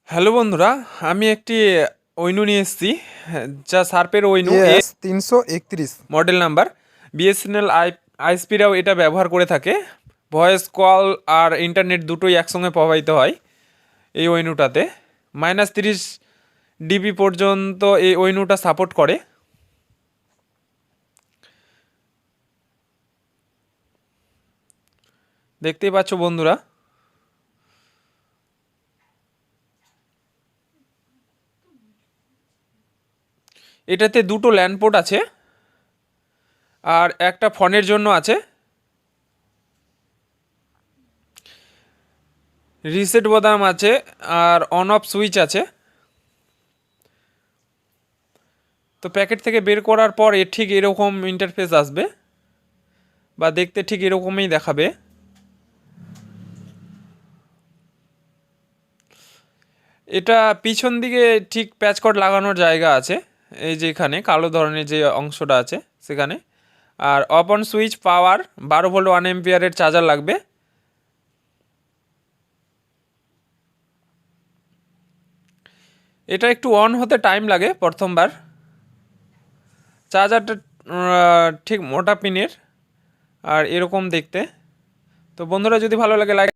Hello বন্ধুরা, আমি একটি ওইনু নিয়ে এসেছি, যা শার্পের ওইনু এস 331। Model number. বিএসএনএল আইএসপিরাও এটা ব্যবহার করে থাকে। ভয়েস কল আর ইন্টারনেট দুটোই একসঙ্গে প্রবাহিত হয় এই ওইনুটাতে। -30 ডিবি পর্যন্ত এই ওইনুটা সাপোর্ট করে। দেখতেই পাচ্ছ বন্ধুরা, এটাতে দুটো ল্যান্ড পোর্ট আছে আর একটা ফোনের জন্য আছে। রিসেট বোতাম আছে আর অন অফ সুইচ আছে। তো প্যাকেট থেকে বের করার পর ঠিক এরকম ইন্টারফেস আসবে, বা দেখতে ঠিক এরকমই দেখাবে। এটা পিছন দিকে ঠিক প্যাচকট লাগানোর জায়গা আছে, এই যে এখানে কালো ধরনের যে অংশটা আছে সেখানে। আর off on switch power 12 volt 1 অ্যাম্পিয়ারের চার্জার লাগবে। এটা একটু অন হতে টাইম লাগে প্রথমবার। চার্জারটা ঠিক মোটা পিনের আর এরকম দেখতে। তো বন্ধুরা, যদি ভালো লাগে লাইক